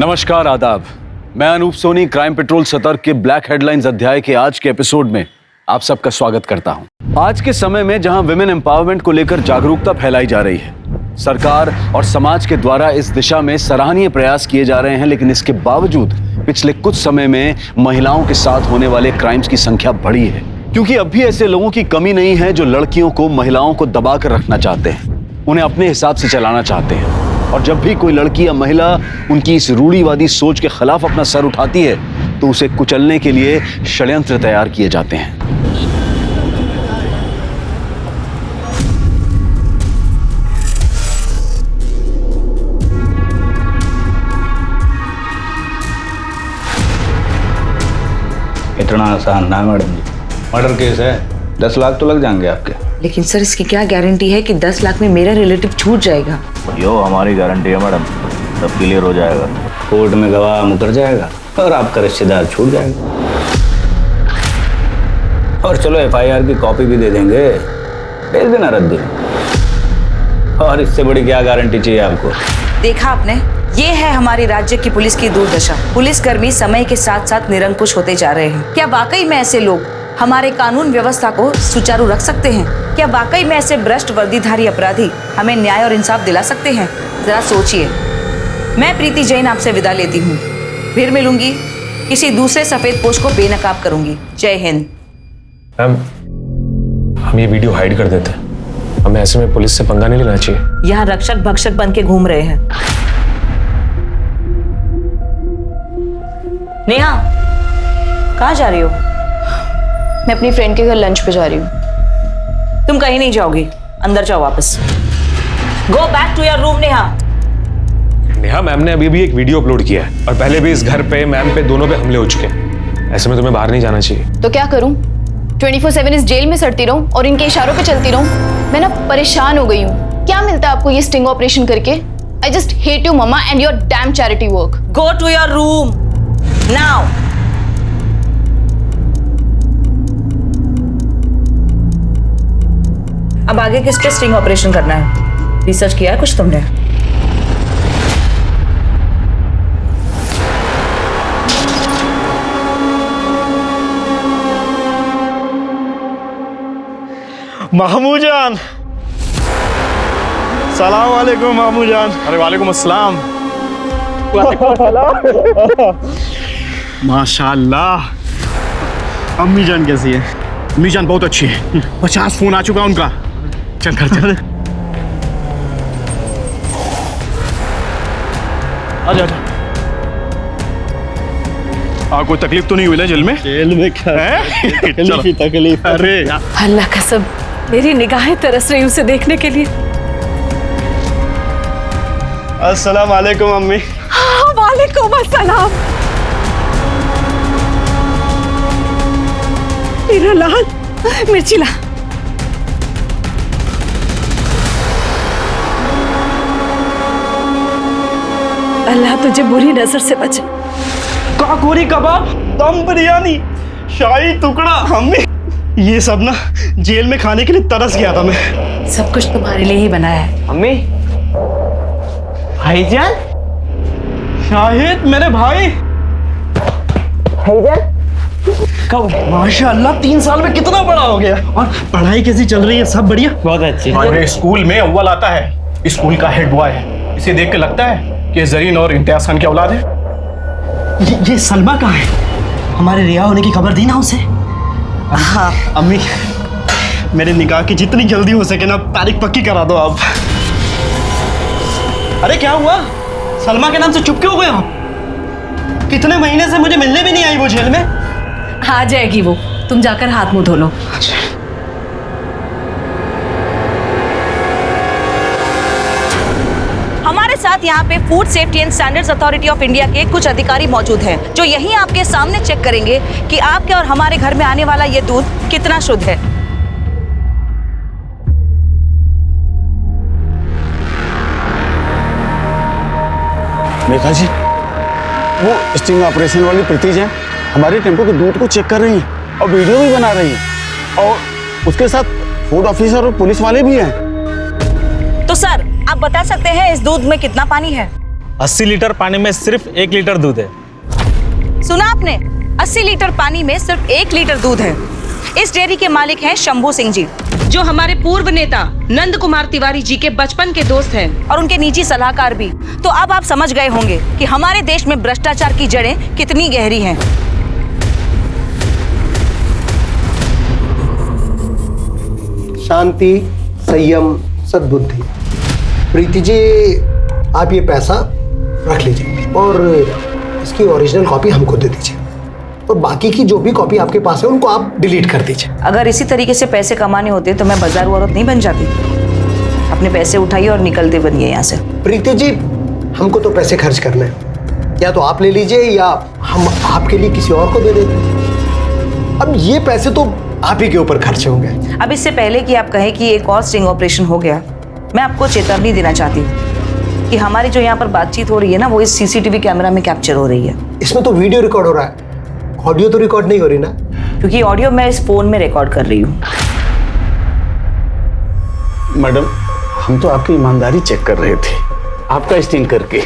नमस्कार, आदाब। मैं अनूप सोनी क्राइम पेट्रोल सतर्क के ब्लैक हेडलाइंस अध्याय के आज के एपिसोड में आप सबका स्वागत करता हूं। आज के समय में जहां विमेन एम्पावरमेंट को लेकर जागरूकता फैलाई जा रही है, सरकार और समाज के द्वारा इस दिशा में सराहनीय प्रयास किए जा रहे हैं, लेकिन इसके बावजूद पिछले कुछ समय में महिलाओं के साथ होने वाले क्राइम्स की संख्या बढ़ी है। क्योंकि अब भी ऐसे लोगों की कमी नहीं है जो लड़कियों को, महिलाओं को दबा कर रखना चाहते हैं, उन्हें अपने हिसाब से चलाना चाहते हैं। और जब भी कोई लड़की या महिला उनकी इस रूढ़िवादी सोच के खिलाफ अपना सर उठाती है तो उसे कुचलने के लिए षड्यंत्र तैयार किए जाते हैं। इतना आसान ना मैडम जी, मर्डर केस है, 10 लाख तो लग जाएंगे आपके। लेकिन सर इसकी क्या गारंटी है कि 10 लाख में मेरा रिलेटिव छूट जाएगा? यो हमारी गारंटी है मैडम, सब क्लियर हो जाएगा। कोर्ट में गवाह मुकर जाएगा और आपका रिश्तेदार छूट जाएगा। और चलो FIR की कॉपी भी दे देंगे, भेज देना रद्दी। और इससे बड़ी क्या गारंटी चाहिए आपको? देखा आपने, ये है हमारे राज्य की पुलिस की दुर्दशा। पुलिसकर्मी समय के साथ साथ निरंकुश होते जा रहे हैं। क्या वाकई में ऐसे लोग हमारे कानून व्यवस्था को सुचारू रख सकते हैं? क्या वाकई में ऐसे भ्रष्ट वर्दीधारी अपराधी हमें न्याय और इंसाफ दिला सकते हैं? जरा सोचिए। मैं प्रीति जैन आपसे विदा लेती हूँ। फिर मिलूंगी, किसी दूसरे सफेद पोश को बेनकाब करूंगी। जय हिंद। मैम, हम ये वीडियो हाइड कर देते हैं। हमें ऐसे में पुलिस से पंगा नहीं लेना चाहिए। यहाँ रक्षक भक्षक बन के घूम रहे हैं। नेहा, कहाँ जा रही हो? मैं अपनी फ्रेंड के घर लंच पे जा रही हूँ। तुम कहीं नहीं जाओगी, अंदर जाओ वापस। Go back to your room Neha. Neha, ma'am ने अभी भी एक वीडियो अपलोड किया है और पहले भी इस घर पे, मैम पे, दोनों पे हमले हो चुके हैं। ऐसे में तुम्हें बाहर नहीं जाना चाहिए। तो क्या करूँ? 24/7 इस जेल में सड़ती रहूँ और इनके इशारों पे चलती रहूँ? मैं ना परेशान हो गई हूँ। क्या मिलता है आपको ये स्टिंग ऑपरेशन करके? I just hate you mamma and your damn charity work. Go to your room now. अब आगे किस पे स्टिंग ऑपरेशन करना है? रिसर्च किया है कुछ तुमने? मामू जान, सलाम वालेकुम मामू जान। अरे वालेकुम अस्सलाम। माशाल्लाह। अम्मी जान कैसी है? अम्मी जान बहुत अच्छी है। 50 फोन आ चुका उनका। चल घर चल। आजा आजा। कोई तकलीफ तो नहीं हुई ना जेल में? जेल में क्या है? तकलीफ। अरे अल्लाह कसम, मेरी निगाहें तरस रही उसे देखने के लिए। अस्सलाम वालेकुम अम्मी। हाँ, वालेकुम अस्सलाम। मेरा लाल, मिर्ची ला। अल्लाह तुझे बुरी नजर से बचे। काकोरी कबाब, दम बिरयानी, शाही टुकड़ा। अम्मी, ये सब ना जेल में खाने के लिए तरस गया था मैं। सब कुछ तुम्हारे लिए ही बनाया है। अम्मी, भाईजान, शाहिद मेरे भाई। भाईजान कब? माशाअल्लाह 3 साल में कितना बड़ा हो गया। और पढ़ाई कैसी चल रही है? सब बढ़िया? बहुत अच्छी। हमारे स्कूल में अव्वल आता है, स्कूल का हेड बॉय है। इसे देख के लगता है कि जरीन और इम्तियाज खान की औलाद है। ये सलमा कहाँ है? हमारे रिहा होने की खबर दी ना उसे? हाँ अम्मी, मेरे निकाह की जितनी जल्दी हो सके ना तारीख पक्की करा दो आप। अरे क्या हुआ? सलमा के नाम से चुप क्यों हो गए हो? कितने महीने से मुझे मिलने भी नहीं आई वो जेल में। आ जाएगी वो, तुम जाकर हाथ मुंह धो लो। हमारे साथ यहाँ पे food safety and standards authority of India के कुछ अधिकारी मौजूद हैं, जो यही आपके सामने चेक करेंगे कि आपके और हमारे घर में आने वाला ये दूध कितना शुद्ध है। मेघा जी, वो स्टिंग ऑपरेशन वाली प्रीति जैन हमारे टेम्पो के दूध को चेक कर रही है और वीडियो भी बना रही है, और उसके साथ फूड ऑफिसर और पुलिस वाले भी हैं। तो सर, आप बता सकते हैं इस दूध में कितना पानी है? 80 लीटर पानी में सिर्फ 1 लीटर दूध है। सुना आपने? 80 लीटर पानी में सिर्फ 1 लीटर दूध है। इस डेयरी के मालिक हैं शंभू सिंह जी, जो हमारे पूर्व नेता नंद कुमार तिवारी जी के बचपन के दोस्त हैं और उनके निजी सलाहकार भी। तो अब आप समझ गए होंगे कि हमारे देश में भ्रष्टाचार की जड़ें कितनी गहरी हैं। शांति, संयम, सद्बुद्धि। प्रीति जी, आप ये पैसा रख लीजिए और इसकी ओरिजिनल कॉपी हमको दे दीजिए, और बाकी की जो भी कॉपी आपके पास है उनको आप डिलीट कर दीजिए। अगर इसी तरीके से पैसे कमाने होते तो मैं बाजार औरत नहीं बन जाती। अपने पैसे उठाइए और निकलते बनिए यहाँ से। प्रीति जी, हमको तो पैसे खर्च करने हैं, या तो आप ले लीजिए या हम आपके लिए किसी और को दे देते हैं। अब ये पैसे तो आप ही के ऊपर खर्चे होंगे। अब इससे पहले कि आप कहें कि एक और स्टिंग ऑपरेशन हो गया, मैं आपको चेतावनी देना चाहती हूँ कि हमारी जो यहाँ पर बातचीत हो रही है ना, वो इस सीसीटीवी कैमरा में कैप्चर हो रही है। इसमें तो वीडियो रिकॉर्ड हो रहा है, ऑडियो तो रिकॉर्ड नहीं हो रही ना? क्योंकि ऑडियो मैं इस फोन में रिकॉर्ड कर रही हूँ। मैडम, हम तो आपकी ईमानदारी चेक कर रहे थे, आपका स्टिंग करके।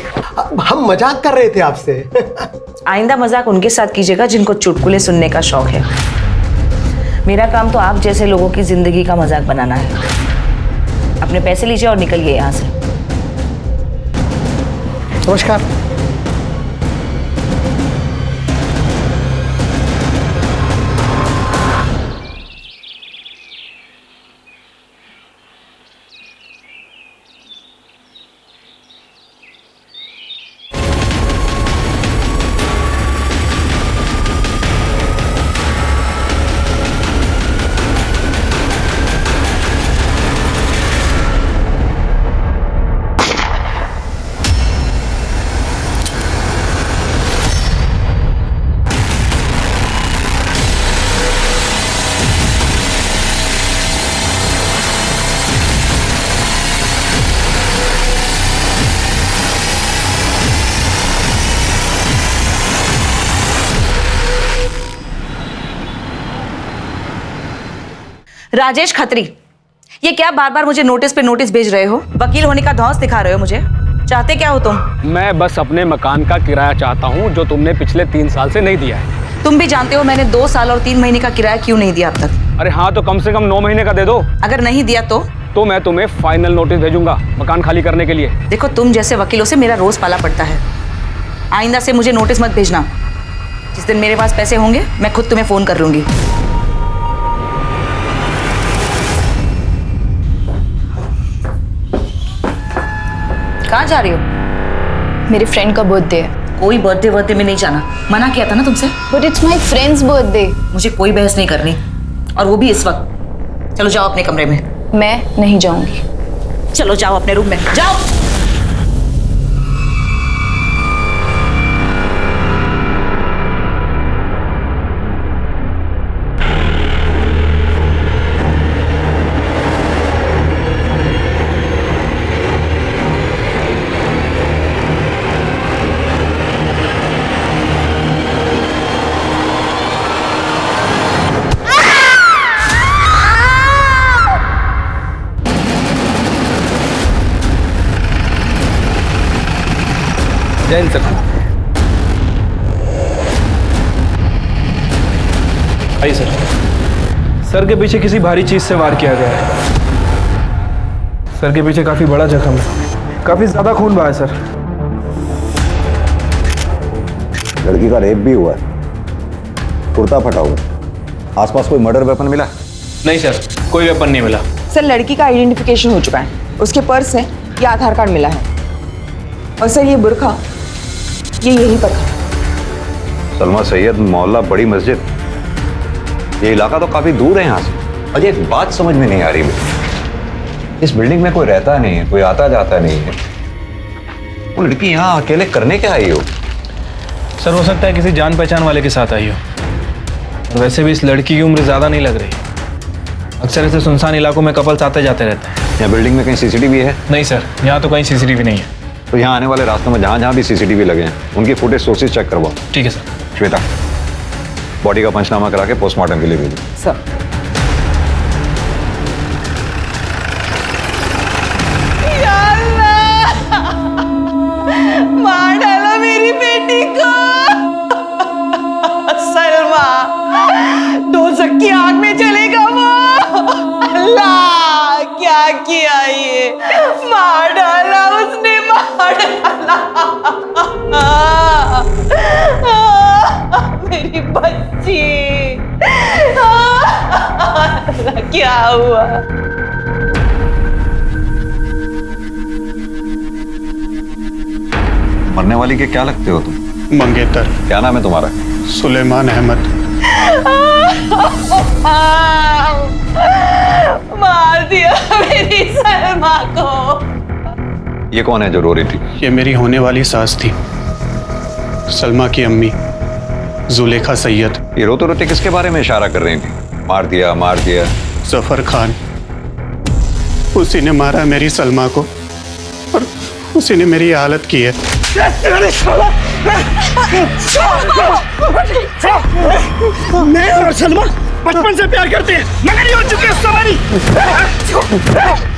हम मजाक कर रहे थे आपसे। आइंदा मजाक उनके साथ कीजिएगा जिनको चुटकुले सुनने का शौक है। मेरा काम तो आप जैसे लोगों की जिंदगी का मजाक बनाना है। अपने पैसे लीजिए और निकलिए यहाँ से। नमस्कार। राजेश खत्री, ये क्या बार बार मुझे नोटिस पे नोटिस भेज रहे हो? वकील होने का धौंस दिखा रहे हो मुझे? चाहते क्या हो तुम? मैं बस अपने मकान का किराया चाहता हूँ, जो तुमने पिछले 3 साल से नहीं दिया है। तुम भी जानते हो मैंने 2 साल और 3 महीने का किराया क्यों नहीं दिया अब तक। अरे हाँ, तो कम से कम 9 महीने का दे दो। अगर नहीं दिया तो मैं तुम्हें फाइनल नोटिस भेजूंगा मकान खाली करने के लिए। देखो, तुम जैसे वकीलों से मेरा रोज पाला पड़ता है। आइंदा से मुझे नोटिस मत भेजना। जिस दिन मेरे पास पैसे होंगे मैं खुद तुम्हें फोन कर लूंगी। कहाँ जा रही हो? मेरे फ्रेंड का बर्थडे है। कोई बर्थडे में नहीं जाना, मना किया था ना तुमसे। But it's my friends birthday. मुझे कोई बहस नहीं करनी, और वो भी इस वक्त। चलो जाओ अपने कमरे में। मैं नहीं जाऊंगी। चलो जाओ अपने रूम में, जाओ। जैन सर। आइए सर। सर के पीछे किसी भारी चीज से वार किया गया है। सर के पीछे काफी बड़ा जख्म है, काफी ज्यादा खून बहा है सर। लड़की का रेप भी हुआ है, कुर्ता फटा हुआ। आसपास कोई मर्डर वेपन मिला? नहीं सर, कोई वेपन नहीं मिला। सर, लड़की का आइडेंटिफिकेशन हो चुका है। उसके पर्स से ये आधार कार्ड मिला है, और सर ये बुर्खा ये यहीं पर था। सलमा सैयद मोहल्ला बड़ी मस्जिद, ये इलाका तो काफी दूर है यहाँ से। अजय, एक बात समझ में नहीं आ रही मुझे, इस बिल्डिंग में कोई रहता नहीं है, कोई आता जाता नहीं है। वो लड़की यहाँ अकेले करने क्या आई हो? सर, हो सकता है किसी जान पहचान वाले के साथ आई हो। वैसे भी इस लड़की की उम्र ज्यादा नहीं लग रही। अक्सर ऐसे सुनसान इलाकों में कपल्स आते जाते रहते हैं। यहाँ बिल्डिंग में कहीं सीसीटीवी है? नहीं सर, यहाँ तो कहीं सीसीटीवी नहीं है। तो यहाँ आने वाले रास्तों में जहाँ जहाँ भी सीसीटीवी लगे हैं उनकी फुटेज सोर्सेज चेक करवाओ। ठीक है सर। श्वेता, बॉडी का पंचनामा करा के पोस्टमार्टम के लिए भेजो। सर। किया ये? मार डाला उसने, मार डाला। मेरी बच्ची, क्या हुआ? मरने वाली के क्या लगते हो तुम? मंगेतर। क्या नाम है तुम्हारा? सुलेमान अहमद। मार दिया मेरी सलमा को। ये कौन है जो रो रही थी? ये मेरी होने वाली सास थी, सलमा की अम्मी जुलेखा सैयद। ये रोते रोते किसके बारे में इशारा कर रही थी? मार दिया, मार दिया। जफर खान, उसी ने मारा मेरी सलमा को और उसी ने मेरी हालत की है। मैं और सलमा बचपन से प्यार करते हैं, मगर ये हो चुकी है सवारी।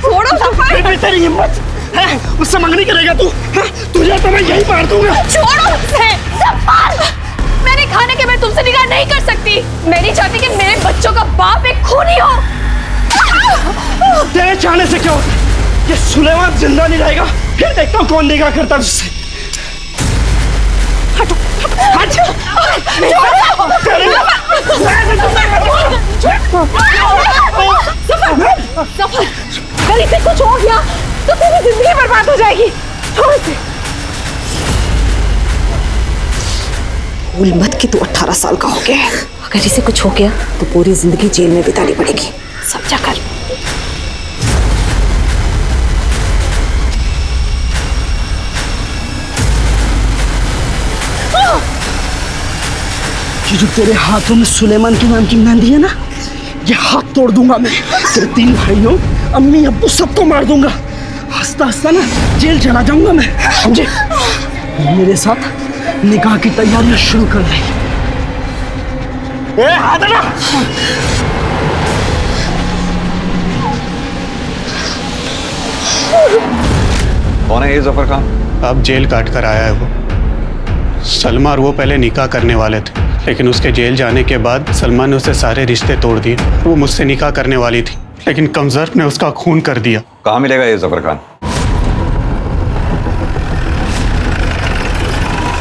छोड़ो सफर। तेरी हिम्मत है, उससे मंगनी करेगा तू? तुझे तो मैं यही मार दूंगा। छोड़ो उसे, सफर। मैंने खाने के मैं तुमसे निकाह नहीं कर सकती। मैं नहीं चाहती कि मेरे बच्चों का बाप एक खूनी हो। तेरे चाहने से क्या होता है? ये सुलेमान जिंदा नहीं रहेगा, फिर देखता हूँ कौन निकाह करता है उससे। हटो, हट। सफर, अगर इसे कुछ हो गया तो तेरी जिंदगी बर्बाद हो जाएगी। छोड़ इसे। भूल मत कि तू 18 साल का हो गया है। अगर इसे कुछ हो गया तो पूरी जिंदगी जेल में बितानी पड़ेगी, समझा कर। ये जो तेरे हाथों में सुलेमान के नाम की मेहंदी है ना, ये हाथ तोड़ दूंगा मैं। तेरे 3 भाइयों, अम्मी, अब्बू सबको मार दूंगा। हंसता हंसता ना जेल चला जाऊंगा मैं, समझे? मेरे साथ निकाह की तैयारियां शुरू कर दे। हाथ हटा। कौन है ये जफर खान? अब जेल काट कर आया है वो। सलमा और वो पहले निकाह करने वाले थे, लेकिन उसके जेल जाने के बाद सलमा ने उसे सारे रिश्ते तोड़ दिए। वो मुझसे निकाह करने वाली थी, लेकिन कमजर्फ ने उसका खून कर दिया। कहाँ मिलेगा ये जफर खान?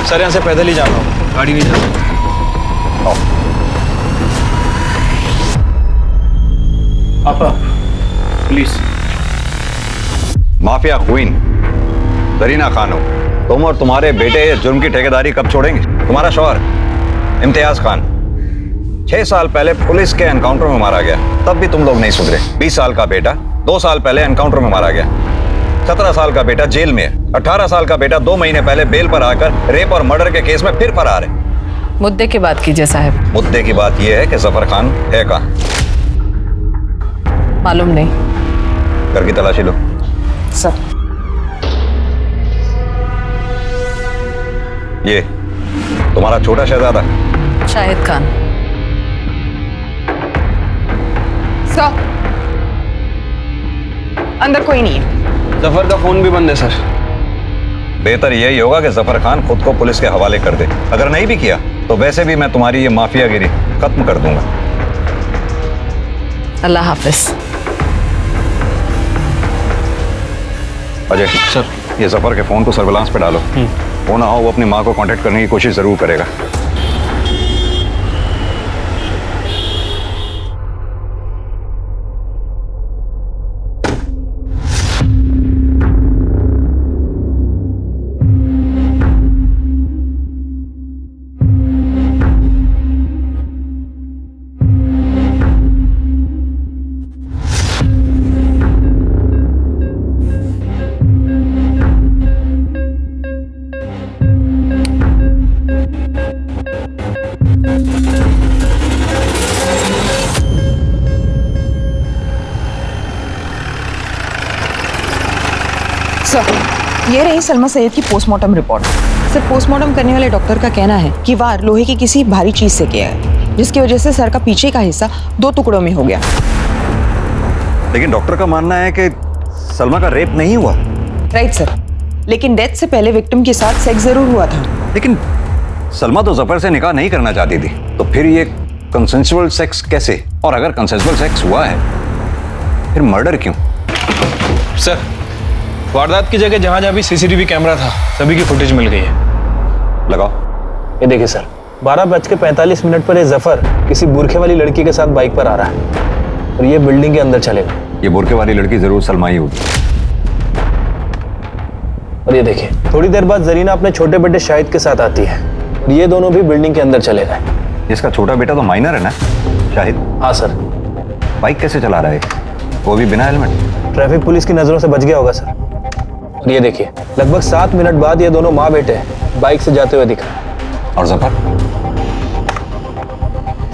सर यहाँ से पैदल ही जाना होगा, गाड़ी नहीं जा सकती। आपा please. Mafia queen Zarina Khan हो तुम, और तुम्हारे बेटे जुर्म की ठेकेदारी कब छोड़ेंगे? तुम्हारा शौहर इम्तियाज खान 6 साल पहले पुलिस के एनकाउंटर में मारा गया, तब भी तुम लोग नहीं सुधरे। 20 साल का बेटा 2 साल पहले एनकाउंटर में मारा गया। 17 साल का बेटा जेल में है। 18 साल का बेटा 2 महीने पहले बेल पर आकर रेप और मर्डर के केस में फिर फरार है। मुद्दे की बात कीजिए साहब। मुद्दे की बात यह है कि जफर खान है कहाँ? मालूम नहीं। घर की तलाशी लो। सर, ये तुम्हारा छोटा शहजादा शाहिद खान। सर, अंदर कोई नहीं है। जफर का फोन भी बंद है सर। बेहतर यही होगा कि जफर खान खुद को पुलिस के हवाले कर दे। अगर नहीं भी किया तो वैसे भी मैं तुम्हारी ये माफियागिरी खत्म कर दूंगा। अल्लाह हाफिज। अजय सर, ये जफर के फोन को सर्विलांस पे डालो। वो ना हो वो अपनी माँ को कांटेक्ट करने की कोशिश जरूर करेगा। सर, ये रही सलमा सैयद की पोस्टमार्टम रिपोर्ट। सर, पोस्टमार्टम करने वाले डॉक्टर का कहना है कि वार लोहे की किसी भारी चीज से किया है, जिसकी वजह से सर का पीछे का हिस्सा 2 टुकड़ों में हो गया। लेकिन डॉक्टर का मानना है कि सलमा का रेप नहीं हुआ। राइट सर, लेकिन डेथ से पहले विक्टिम के साथ सेक्स जरूर हुआ था। लेकिन सलमा तो जफर से निकाह नहीं करना चाहती थी, तो फिर ये कंसेंसुअल सेक्स कैसे? और अगर कंसेंसुअल सेक्स हुआ है फिर मर्डर क्यों? सर, वारदात की जगह जहां जहां भी सीसीटीवी कैमरा था सभी की फुटेज मिल गई है। लगाओ। ये देखिए सर, 12:45 पर ये जफर किसी बुरखे वाली लड़की के साथ बाइक पर आ रहा है और ये बिल्डिंग के अंदर चलेगा। ये बुरके वाली लड़की जरूर सलमा ही होगी। और ये देखिए, थोड़ी देर बाद जरीना अपने छोटे बेटे शाहिद के साथ आती है और ये दोनों भी बिल्डिंग के अंदर चले गए। इसका छोटा बेटा तो माइनर है ना शाहिद? हाँ सर। बाइक कैसे चला रहा है, वो भी बिना हेलमेट? ट्रैफिक पुलिस की नजरों से बच गया होगा सर। और ये देखिए, लगभग 7 मिनट बाद ये दोनों माँ बेटे बाइक से जाते हुए दिख रहे हैं। और जफर?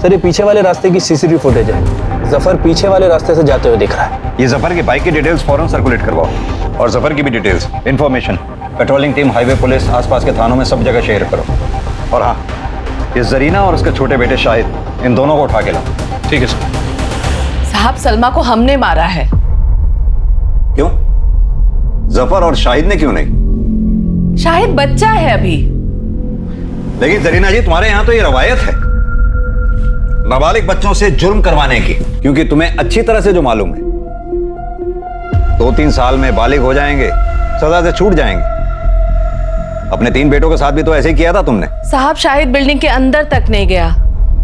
सर, ये पीछे वाले रास्ते की सीसीटीवी फुटेज है। जफर पीछे वाले रास्ते से जाते हुए दिख रहा है। ये जफर की बाइक की डिटेल्स फौरन सर्कुलेट करवाओ और जफर की भी details, information patrolling team, highway police, आसपास के थानों में सब जगह शेयर करो। और हाँ, ये जरीना और उसके छोटे बेटे शाहिद, इन दोनों को उठा के लाओ। ठीक है सर। साहब, सलमा को हमने मारा है। क्यों? जफर और शाहिद ने क्यों नहीं? शाहिद बच्चा है अभी। लेकिन जरीना जी, तुम्हारे यहाँ तो ये रवायत है नाबालिग बच्चों से जुर्म करवाने की, क्योंकि तुम्हें अच्छी तरह से जो मालूम है 2-3 साल में बालिग हो जाएंगे, सजा से छूट जाएंगे। अपने 3 बेटों के साथ भी तो ऐसे ही किया था तुमने। साहब, शाहिद बिल्डिंग के अंदर तक नहीं गया,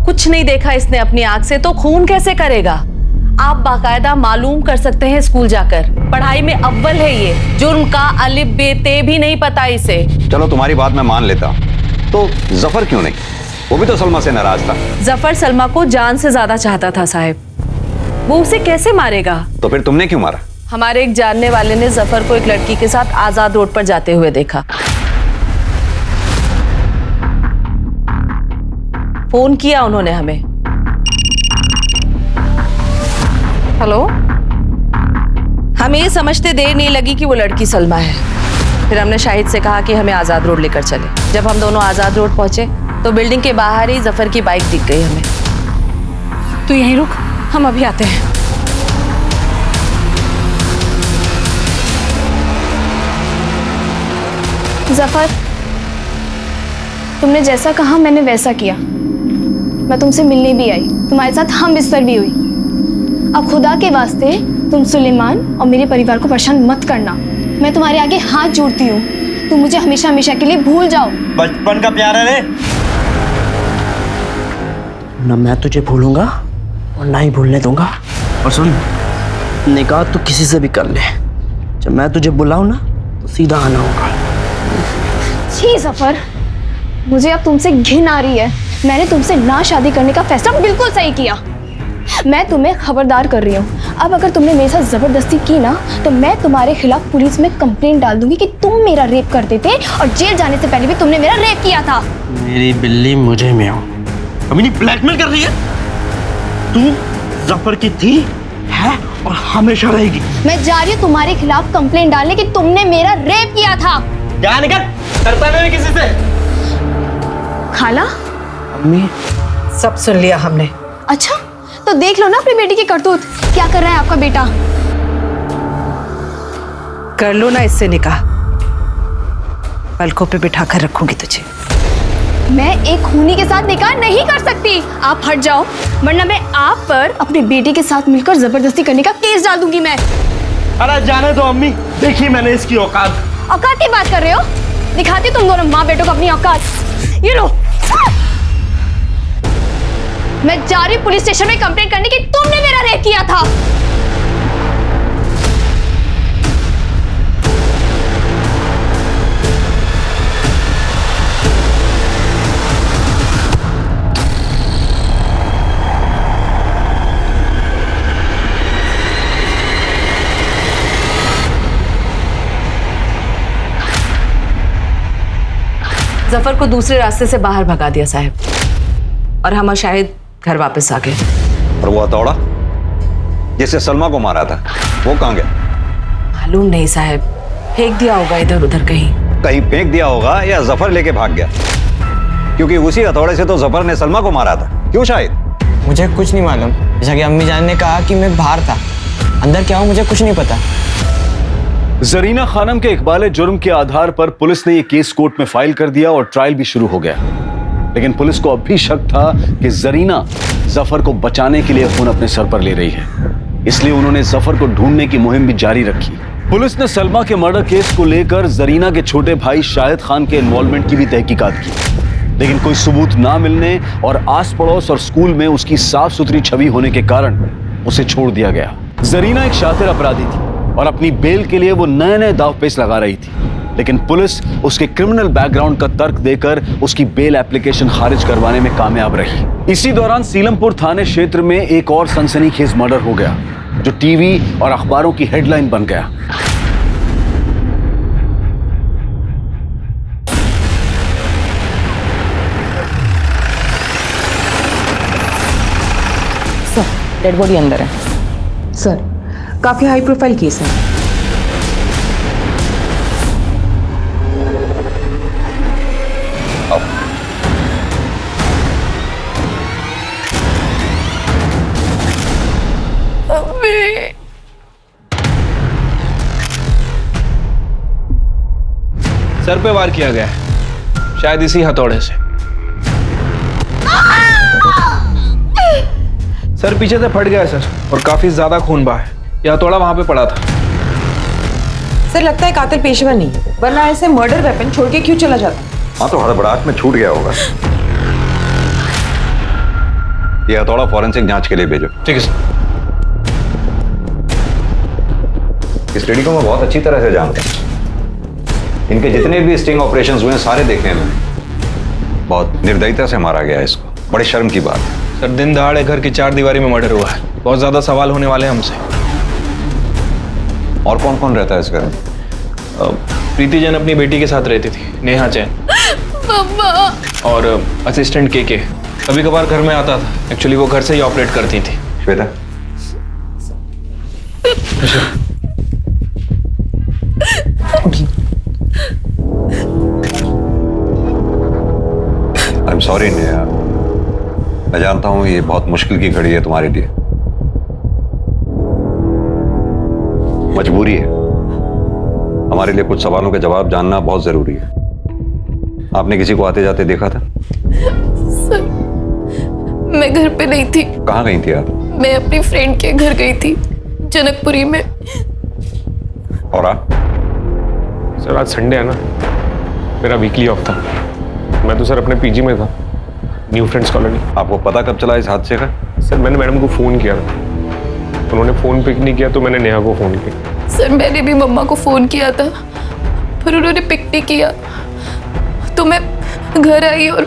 कुछ नहीं देखा इसने अपनी आंख से, तो खून कैसे करेगा? आप बाकायदा मालूम कर सकते हैं स्कूल जाकर। पढ़ाई में अव्वल है ये, जुर्म का अलिफ बे ते भी नहीं पता इसे। चलो तुम्हारी बात मैं मान लेता हूं, तो जफर क्यों नहीं? वो भी तो सलमा से नाराज था। जफर सलमा को जान से ज्यादा चाहता था साहब, वो उसे कैसे मारेगा? तो फिर तुमने क्यों मारा? हमारे एक जानने वाले ने जफर को एक लड़की के साथ आजाद रोड पर जाते हुए देखा। फोन किया उन्होंने हमें। हेलो, हमें ये समझते देर नहीं लगी कि वो लड़की सलमा है। फिर हमने शाहिद से कहा कि हमें आजाद रोड लेकर चले। जब हम दोनों आजाद रोड पहुंचे तो बिल्डिंग के बाहर ही जफर की बाइक दिख गई हमें। तू यहीं रुक, हम अभी आते हैं। जफर, तुमने जैसा कहा मैंने वैसा किया। मैं तुमसे मिलने भी आई, तुम्हारे साथ हम बिस्तर भी हुई। अब खुदा के वास्ते तुम सुलेमान और मेरे परिवार को परेशान मत करना। मैं तुम्हारे आगे हाथ जोड़ती हूँ, तुम मुझे हमेशा हमेशा के लिए भूल जाओ। बचपन का प्यार है रे। ना मैं तुझे भूलूंगा और ना ही भूलने दूंगा। और सुन, निकाह तो किसी से भी कर ले, जब मैं तुझे बुलाऊं ना तो सीधा आना होगा। छी जफर, मुझे अब तुमसे घिन आ रही है। मैंने तुमसे ना शादी करने का फैसला बिल्कुल सही किया। मैं तुम्हें खबरदार कर रही हूँ, अब अगर तुमने मेरे साथ जबरदस्ती की ना तो मैं तुम्हारे खिलाफ पुलिस में कंप्लेंट डाल दूंगी कि तुम मेरा रेप करते थे और जेल जाने से पहले भी तुमने मेरा रेप किया था। मेरी बिल्ली मुझे में हो, अभी ब्लैकमेल कर रही है। तू जफर की थी, है और हमेशा रहेगी। मैं जा रही हूँ तुम्हारे खिलाफ कंप्लेंट डालने कि तुमने मेरा रेप किया था। क्या निकल, करता नहीं किसी से। खाला, अम्मी, सब सुन लिया हमने। अच्छा तो देख लो ना अपनी बेटी की करतूत, क्या कर रहा है आपका बेटा। कर लो ना इससे निकाह, पलकों पे बिठा कर रखूंगी तुझे। मैं एक खूनी के साथ निकाह नहीं कर सकती, आप हट जाओ, वरना मैं आप पर अपने बेटे के साथ मिलकर जबरदस्ती करने का केस डाल दूंगी मैं। अरे जाने दो अम्मी, देखिए मैंने इसकी औकात। औकात की बात कर रहे हो? दिखाती तुम दोनों माँ बेटों को अपनी औकात। ये लो, मैं जा रही पुलिस स्टेशन में कंप्लेंट करने की तुमने मेरा रेप किया था। जफर को दूसरे रास्ते से बाहर भगा दिया साहब, और हम और शाहिद घर वापस आ गए। और वो हथौड़ा जिससे सलमा को मारा था, वो कहाँ गया? मालूम नहीं साहब, फेंक दिया होगा इधर उधर कहीं। कहीं फेंक दिया होगा या जफर लेके भाग गया, क्योंकि उसी हथौड़े से तो जफर ने सलमा को मारा था। क्यों शाहिद? मुझे कुछ नहीं मालूम, जैसा कि अम्मी जान ने कहा कि मैं बाहर था, अंदर क्या हूँ मुझे कुछ नहीं पता। जरीना खानम के इकबाल जुर्म के आधार पर पुलिस ने यह केस कोर्ट में फाइल कर दिया और ट्रायल भी शुरू हो गया। लेकिन पुलिस को अब भी शक था कि जरीना जफर को बचाने के लिए खून अपने सर पर ले रही है, इसलिए उन्होंने जफर को ढूंढने की मुहिम भी जारी रखी। पुलिस ने सलमा के मर्डर केस को लेकर जरीना के छोटे भाई शाहिद खान के इन्वॉल्वमेंट की भी तहकीकात की, लेकिन कोई सबूत ना मिलने और आस पड़ोस और स्कूल में उसकी साफ सुथरी छवि होने के कारण उसे छोड़ दिया गया। जरीना एक शातिर अपराधी थी और अपनी बेल के लिए वो नए नए दावपेच लगा रही थी, लेकिन पुलिस उसके क्रिमिनल बैकग्राउंड का तर्क देकर उसकी बेल एप्लीकेशन खारिज करवाने में कामयाब रही। इसी दौरान सीलमपुर थाने क्षेत्र में एक और सनसनीखेज मर्डर हो गया, जो टीवी और अखबारों की हेडलाइन बन गया। सर, डेड बॉडी अंदर है। सर, काफी हाई प्रोफाइल केस है। सर पे वार किया गया है, शायद इसी हथौड़े से। सर पीछे से फट गया है सर, और काफी ज्यादा खून बहा है। यह हथौड़ा वहां पे पड़ा था। सर लगता है कातिल पेशेवर नहीं है, वरना ऐसे मर्डर वेपन छोड़ के क्यों चला जाता? हाँ तो हड़बड़ाहट में छूट गया होगा। ये हथौड़ा फॉरेंसिक जांच के लिए भेजो। ठीक है सर। इस लेडी को मैं बहुत अच्छी तरह से जानता हूँ। इनके जितने भी स्टिंग ऑपरेशंस हुए हैं सारे देखे हैं मैंने। बहुत निर्दयता से मारा गया है इसको, बड़ी शर्म की बात है। सर दिन दहाड़े घर की 4 दीवारी में मर्डर हुआ है, बहुत ज्यादा सवाल होने वाले हैं हमसे। और कौन कौन रहता है इस घर में? प्रीति जैन अपनी बेटी के साथ रहती थी, नेहा जैन। और असिस्टेंट के कभी कभार घर में आता था। एक्चुअली वो घर से ही ऑपरेट करती थी। Shweta, I am sorry Neha, मैं जानता हूं ये बहुत मुश्किल की घड़ी है तुम्हारे लिए। मजबूरी है, हमारे लिए कुछ सवालों के जवाब जानना बहुत जरूरी है। आपने किसी को आते जाते देखा था? सर, मैं घर पे नहीं थी। कहाँ गई थी आप? मैं अपनी फ्रेंड के घर गई थी, जनकपुरी में। और आप? सर आज संडे है ना, मेरा वीकली ऑफ था। मैं तो सर अपने पीजी में था, न्यू फ्रेंड्स कॉलोनी। आपको पता कब चला इस हादसे का? सर मैंने मैडम को फोन किया था, उन्होंने फोन पिक नहीं किया तो मैंने नेहा को फोन किया। सर मैंने भी मम्मा को फोन किया था, पर उन्होंने पिक नहीं किया, तो मैं घर आई और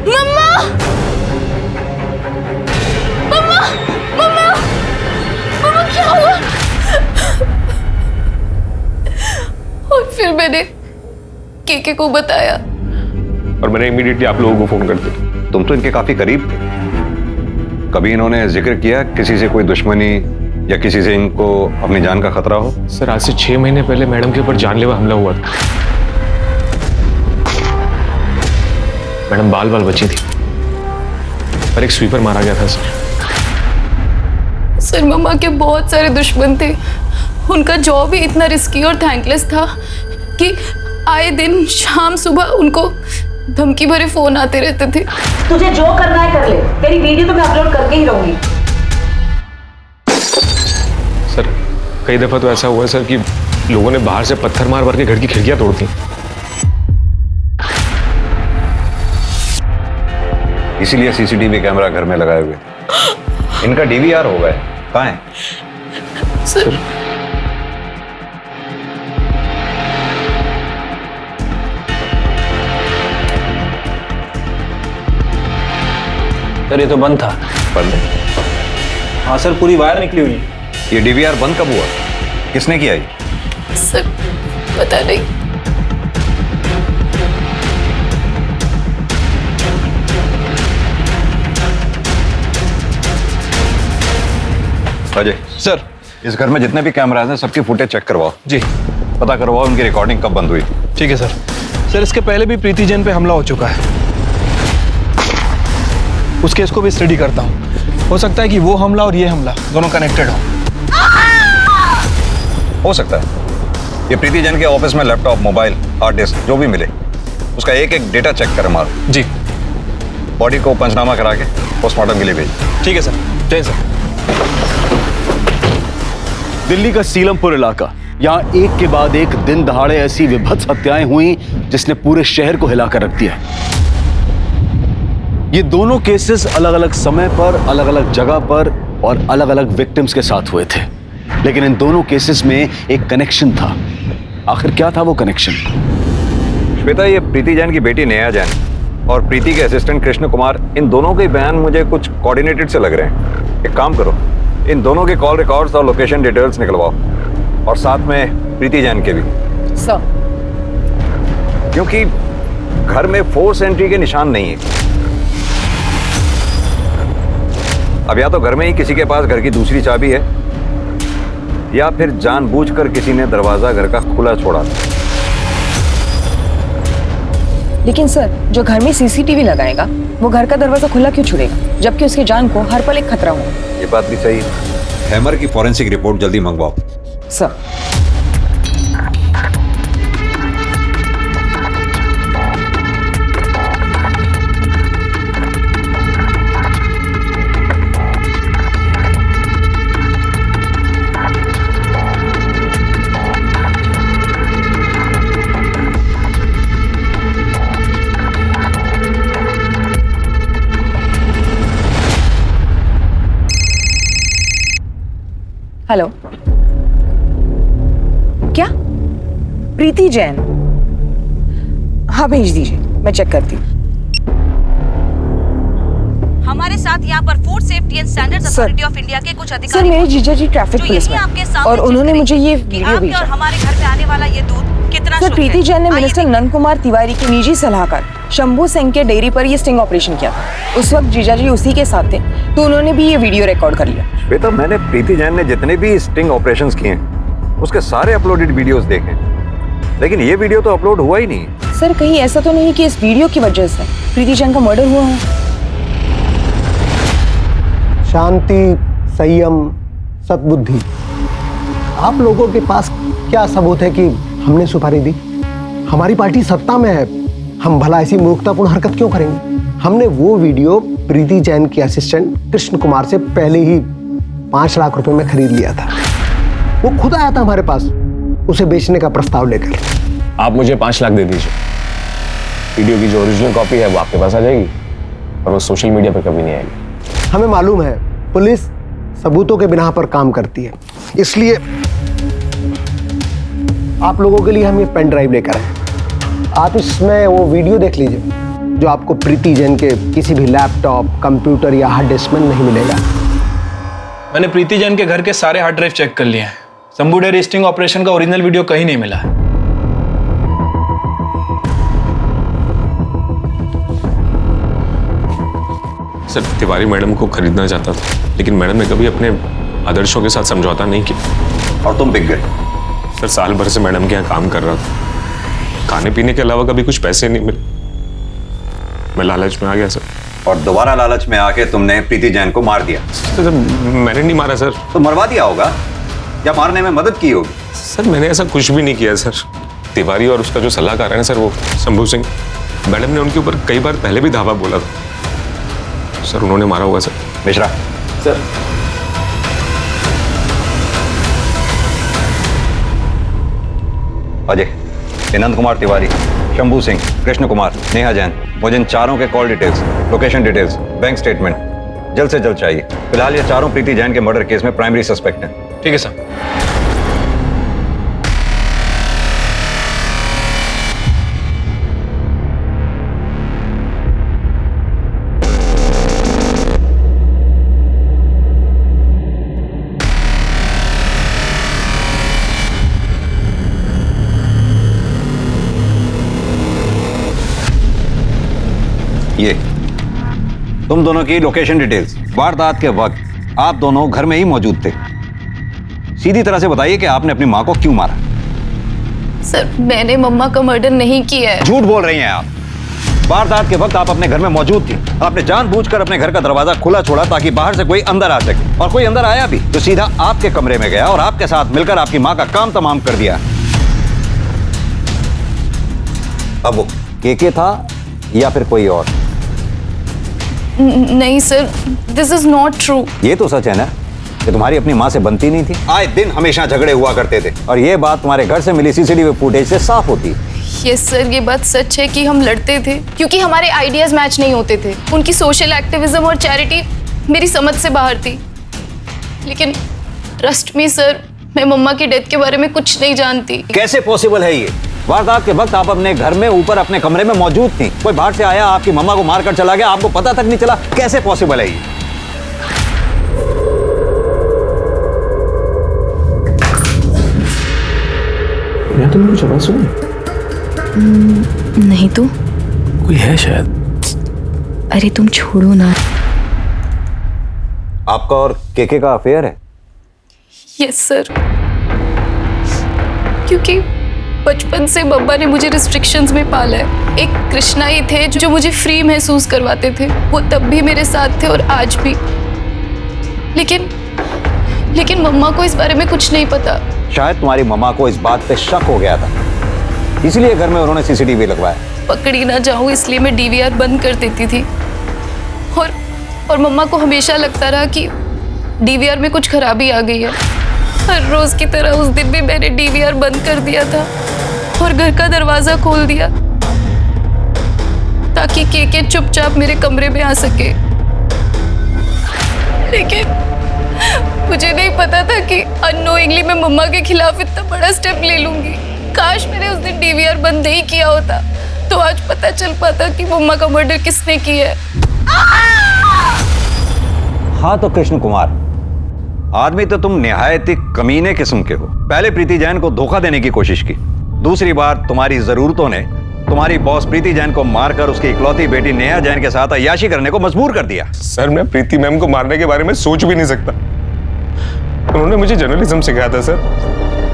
मम्मा मम्मा मम्मा मम्मा क्या हुआ? और फिर मैंने केके को बताया और मैंने इमीडिएटली आप लोगों को फोन कर दिया। तुम तो इनके काफी करीब थे। कभी इन्होंने जिक्र किया किसी से कोई दुश्मनी या किसी से इनको अपनी जान का खतरा हो? सर आज से 6 महीने पहले मैडम के ऊपर जानलेवा हमला हुआ था। मैडम बाल बाल बची थी, पर एक स्वीपर मारा गया था सर। सर मम्मा के बहुत सारे दुश्मन थे। उनका जॉब ही इतना रिस्की और थैंकलेस था कि आए दिन शाम सुबह उनको धमकी भरे फोन आते रहते थे। तुझे जो करना है कर ले, तेरी वीडियो तो मैं अपलोड करके ही रहूंगी। सर कई दफा तो ऐसा हुआ है सर कि लोगों ने बाहर से पत्थर मार मार के घर की खिड़कियां तोड़ दी। इसीलिए सीसीटीवी कैमरा घर में लगाए हुए। इनका डीवीआर हो गया, कहाँ है? सर सर ये तो बंद था। बंद है? हाँ सर, पूरी वायर निकली हुई है। ये डीवीआर बंद कब हुआ? किसने किया ये? सर पता नहीं। अजय सर, इस घर में जितने भी कैमराज हैं सबकी फुटेज चेक करवाओ। जी। पता करवाओ उनकी रिकॉर्डिंग कब बंद हुई थी। ठीक है सर। सर इसके पहले भी प्रीति जैन पे हमला हो चुका है, उस केस को भी स्टडी करता हूँ। हो सकता है कि वो हमला और ये हमला दोनों कनेक्टेड हो सकता है। ये प्रीति जैन के ऑफिस में लैपटॉप, मोबाइल, हार्ड डिस्क जो भी मिले उसका एक एक डेटा चेक कर मारो। जी। बॉडी को पंचनामा करा के पोस्टमार्टम के लिए भेज। ठीक है सर, जय सर। दिल्ली का सीलमपुर इलाका, यहाँ एक के बाद एक दिन दहाड़े ऐसी विभत्स हत्याएं हुई जिसने पूरे शहर को हिलाकर रख दिया। ये दोनों केसेस अलग अलग समय पर, अलग अलग जगह पर और अलग अलग विक्टिम्स के साथ हुए थे, लेकिन इन दोनों केसेस में एक कनेक्शन था। आखिर क्या था वो कनेक्शन? श्वेता, ये प्रीति जैन की बेटी नेहा जैन और प्रीति के असिस्टेंट कृष्ण कुमार, इन दोनों के बयान मुझे कुछ कोऑर्डिनेटेड से लग रहे हैं। एक काम करो, इन दोनों के कॉल रिकॉर्ड्स और लोकेशन डिटेल्स निकलवाओ, और साथ में प्रीति जैन के भी। सर, क्योंकि घर में फोर्स एंट्री के निशान नहीं है। अब या तो घर में ही किसी के पास घर की दूसरी चाबी है, या फिर जानबूझकर किसी ने दरवाजा घर का खुला छोड़ा। लेकिन सर, जो घर में सीसीटीवी लगाएगा वो घर का दरवाजा खुला क्यों छोड़ेगा, जबकि उसकी जान को हर पल एक खतरा हो। ये बात भी सही है। हैमर की फॉरेंसिक रिपोर्ट जल्दी मंगवाओ। सर। हेलो, क्या? प्रीति जैन? हाँ, भेज दीजिए, मैं चेक करती हूँ। हमारे साथ यहाँ पर food safety and standards authority of India के कुछ अधिकारी। सर, मेरे जीजा जी ट्रैफिक पुलिस में और उन्होंने मुझे ये वीडियो भेजा। और हमारे घर पे आने वाला ये दूध कितना सर, प्रीति जैन ने मिनिस्टर नंद कुमार तिवारी के निजी सलाहकार शंभू सिंह के डेयरी पर ये स्टिंग ऑपरेशन किया था। उस वक्त जीजा जी उसी के साथ थे, तो उन्होंने भी ये वीडियो रिकॉर्ड कर लिया। श्वेता, मैंने प्रीति जैन ने जितने भी स्टिंग ऑपरेशंस किए हैं उसके सारे अपलोडेड वीडियोस देखे, लेकिन ये वीडियो तो अपलोड हुआ ही नहीं। सर, कहीं ऐसा तो नहीं कि इस वीडियो की वजह से प्रीति जैन का मर्डर हुआ हो? शांति, संयम, सद्बुद्धि। आप लोगों के पास क्या सबूत है कि हमने सुपारी दी? हमारी पार्टी सत्ता में है, हम भला ऐसी मूर्खतापूर्ण हरकत क्यों करेंगे? हमने वो वीडियो प्रीति जैन के असिस्टेंट कृष्ण कुमार से पहले ही 5 लाख रुपए में खरीद लिया था। वो खुद आया था हमारे पास उसे बेचने का प्रस्ताव लेकर। आप मुझे 5 लाख दे दीजिए, वीडियो की जो ओरिजिनल कॉपी है वो आपके पास आ जाएगी और वो सोशल मीडिया पर कभी नहीं आएगी। हमें मालूम है पुलिस सबूतों के बिना पर काम करती है, इसलिए आप लोगों के लिए हम ये पेन ड्राइव लेकर आए। आप इसमें वो वीडियो देख लीजिए जो आपको प्रीति जैन के किसी भी लैपटॉप, कंप्यूटर या हार्ड डिस्क में नहीं मिलेगा। मैंने प्रीति जैन के घर के सारे हार्ड ड्राइव चेक कर लिए हैं। शंभू डेयरी स्टिंग ऑपरेशन का ओरिजिनल वीडियो कहीं नहीं मिला है। सर, तिवारी मैडम को खरीदना चाहता था, लेकिन मैडम ने कभी अपने आदर्शों के साथ समझौता नहीं किया। और तुम बिक गए? सर, साल भर से मैडम के यहाँ काम कर रहा था, खाने पीने के अलावा कभी कुछ पैसे नहीं मिले। मैं लालच में आ गया सर। और दोबारा लालच में आके तुमने प्रीति जैन को मार दिया? सर, मैंने नहीं मारा सर। तो मरवा दिया होगा या मारने में मदद की होगी? सर, मैंने ऐसा कुछ भी नहीं किया सर। तिवारी और उसका जो सलाहकार है ना सर, वो शंभू सिंह, मैडम ने उनके ऊपर कई बार पहले भी धावा बोला था सर, उन्होंने मारा होगा सर। मिश्रा। सर, अजय, नंद कुमार तिवारी, शंभू सिंह, कृष्ण कुमार, नेहा जैन, मुझे इन चारों के call details, location details, bank statement जल्द से जल्द चाहिए। फिलहाल ये चारों प्रीति जैन के मर्डर केस में प्राइमरी सस्पेक्ट हैं। ठीक है सर। ये तुम दोनों की लोकेशन डिटेल्स। वारदात के वक्त आप दोनों घर में ही मौजूद थे। सीधी तरह से बताइए कि आपने अपनी मां को क्यों मारा? सर, मैंने मम्मा का मर्डर नहीं किया है। झूठ बोल रही हैं आप। वारदात के वक्त आप अपने घर में मौजूद थी। आपने जानबूझकर अपने घर का दरवाजा खुला छोड़ा ताकि बाहर से कोई अंदर आ सके, और कोई अंदर आया भी तो सीधा आपके कमरे में गया और आपके साथ मिलकर आपकी मां का काम तमाम कर दिया। अब वो केके था या फिर कोई और? नहीं sir, this is not true. ये तो सच है ना कि तुम्हारी अपनी माँ से बनती नहीं थी, आए दिन हमेशा झगड़े हुआ करते थे, और ये बात तुम्हारे घर से मिली सीसीटीवी फुटेज से साफ होती है। यस सर, ये बात सच है कि हम लड़ते थे क्योंकि हमारे आइडियाज मैच नहीं होते थे। उनकी सोशल एक्टिविज्म और चैरिटी मेरी समझ से बाहर थी। लेकिन ट्रस्ट मी सर, मैं मम्मा की डेथ के बारे में कुछ नहीं जानती। कैसे पॉसिबल है ये? वारदात के वक्त आप अपने घर में ऊपर अपने कमरे में मौजूद थी, कोई बाहर से आया आपकी मम्मा को मारकर चला गया, आपको पता तक नहीं चला। कैसे पॉसिबल है ये? तुमने कुछ आवाज सुनी? नहीं तो कोई है शायद। अरे तुम छोड़ो ना। आपका और केके का अफेयर है? यस सर, क्योंकि बचपन से बब्बा ने मुझे रिस्ट्रिक्शंस में पाला है। एक कृष्णा ही थे जो मुझे फ्री महसूस करवाते थे, वो तब भी मेरे साथ थे और आज भी। लेकिन मम्मा को इस बारे में कुछ नहीं पता। शायद तुम्हारी मम्मा को इस बात पे शक हो गया था, इसलिए घर में उन्होंने सीसीटीवी लगवाया। पकड़ी ना जाऊं इसलिए मैं डीवीआर बंद कर देती थी, और मम्मा को हमेशा लगता रहा कि डीवीआर में कुछ खराबी आ गई है। हर रोज की तरह उस दिन भी मैंने डीवीआर बंद कर दिया था और घर का दरवाजा खोल दिया ताकि केके चुपचाप मेरे कमरे में आ सके। लेकिन मुझे नहीं पता था कि अननोइंगली मैं मम्मा के खिलाफ इतना बड़ा स्टेप ले लूंगी। काश मैंने उस दिन डीवीआर बंद नहीं किया होता तो आज पता चल पाता कि मम्मा का मर्डर किसने किया है। हाँ तो कृष्ण कुमार, आदमी तो तुम निहायत ही कमीने किस्म के हो। पहले प्रीति जैन को धोखा देने की कोशिश की, दूसरी बार तुम्हारी जरूरतों ने तुम्हारी बॉस प्रीति जैन को मारकर उसकी इकलौती बेटी नेहा जैन के साथ अय्याशी करने को मजबूर कर दिया। सर, मैं प्रीति मैम को मारने के बारे में सोच भी नहीं सकता। उन्होंने मुझे जर्नलिज्म सिखाया था सर,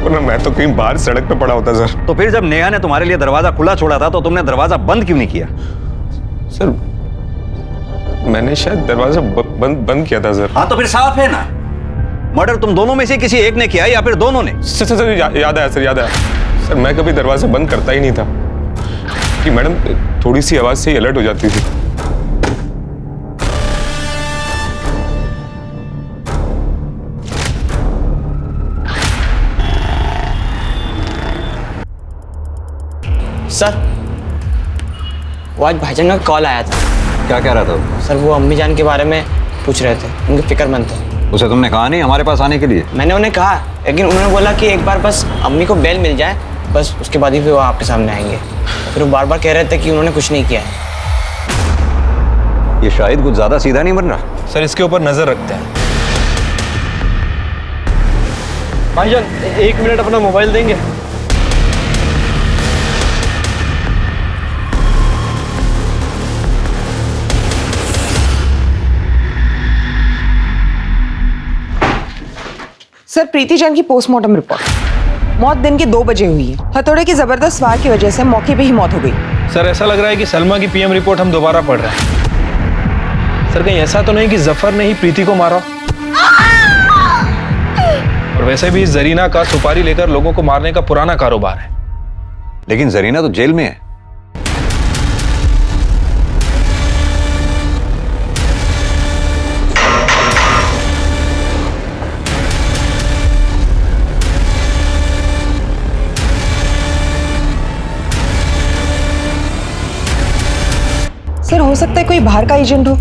वरना मैं तो कहीं बाहर सड़क पे पड़ा होता सर। तो फिर जब नेहा ने तुम्हारे लिए दरवाजा खुला छोड़ा था तो तुमने दरवाजा बंद क्यों नहीं किया? सर, मैंने शायद दरवाजा बंद किया था सर। हाँ तो फिर साफ है ना, मर्डर तुम दोनों में से किसी एक ने किया या फिर दोनों ने? सर, याद आया सर, याद आया सर, मैं कभी दरवाजा बंद करता ही नहीं था कि मैडम थोड़ी सी आवाज से ही अलर्ट हो जाती थी। सर, वो आज भाईजान का कॉल आया था। क्या कह रहा था? सर, वो अम्मी जान के बारे में पूछ रहे थे, उनके फिक्रमंद थे। उसे तुमने कहा नहीं हमारे पास आने के लिए? मैंने उन्हें कहा, लेकिन उन्होंने बोला कि एक बार बस अम्मी को बेल मिल जाए, बस उसके बाद ही फिर वो आपके सामने आएंगे। फिर वो बार बार कह रहे थे कि उन्होंने कुछ नहीं किया है। ये शायद कुछ ज्यादा सीधा नहीं बन रहा। सर, इसके ऊपर नजर रखते हैं। भाईजान 1 मिनट अपना मोबाइल देंगे? सर, प्रीति जैन की पोस्टमार्टम रिपोर्ट। मौत दिन के 2 बजे हुई है। हथौड़े के जबरदस्त वार की वजह से मौके पे ही मौत हो गई। सर, ऐसा लग रहा है कि सलमा की पीएम रिपोर्ट हम दोबारा पढ़ रहे हैं। सर, कहीं ऐसा तो नहीं कि जफर ने ही प्रीति को मारा? और वैसे भी जरीना का सुपारी लेकर लोगों को मारने का पुराना कारोबार है। लेकिन जरीना तो जेल में है। सर, हो सकता है कोई बाहर का एजेंट हो।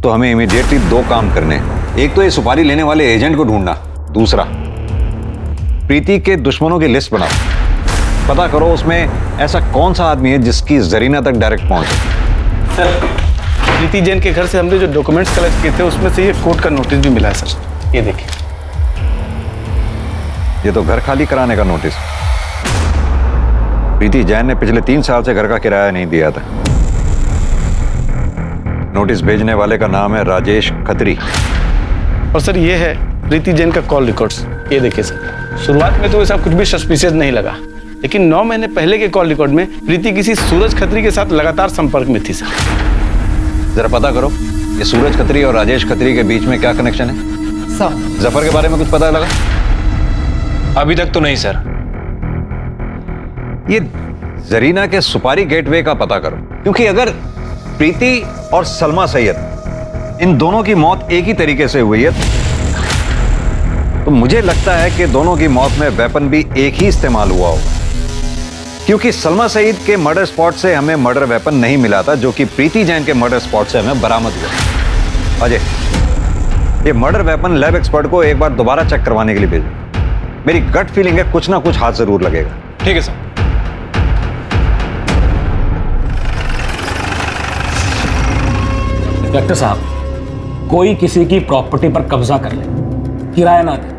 तो हमें इमीडिएटली 2 काम करने हैं। एक तो ये सुपारी लेने वाले एजेंट को ढूंढना, दूसरा प्रीति के दुश्मनों की लिस्ट बनाओ। पता करो उसमें ऐसा कौन सा आदमी है जिसकी जरीना तक डायरेक्ट पहुंचे। सर, प्रीति जैन के घर से हमने जो डॉक्यूमेंट्स कलेक्ट किए थे उसमें से ये कोर्ट का नोटिस भी मिला है सर, ये देखिए। ये तो घर खाली कराने का नोटिस। प्रीति जैन ने पिछले 3 साल से घर का किराया नहीं दिया था। नोटिस भेजने वाले का नाम है राजेश खत्री। और सर, ये है प्रीति जैन का कॉल रिकॉर्ड्स, ये देखिए सर। शुरुआत में तो ऐसा कुछ भी सस्पिशियस नहीं लगा, लेकिन 9 महीने पहले के कॉल रिकॉर्ड में प्रीति किसी सूरज खत्री के साथ लगातार संपर्क में थी सर। जरा पता करो ये सूरज खत्री और राजेश खत्री के बीच में क्या कनेक्शन है। सर, जफर के बारे में कुछ पता लगा? अभी तक तो नहीं सर। ये जरीना के सुपारी गेटवे का पता करो, क्योंकि अगर प्रीति और सलमा सैयद, इन दोनों की मौत एक ही तरीके से हुई है, तो मुझे लगता है कि दोनों की मौत में वेपन भी एक ही इस्तेमाल हुआ होगा, क्योंकि सलमा सईद के मर्डर स्पॉट से हमें मर्डर वेपन नहीं मिला था, जो कि प्रीति जैन के मर्डर स्पॉट से हमें बरामद हुआ। अजय, ये मर्डर वेपन लैब एक्सपर्ट को एक बार दोबारा चेक करवाने के लिए भेजो। मेरी गट फीलिंग है कुछ ना कुछ हाथ जरूर लगेगा। ठीक है सर। डॉक्टर साहब, कोई किसी की प्रॉपर्टी पर कब्जा कर ले, किराया ना दे,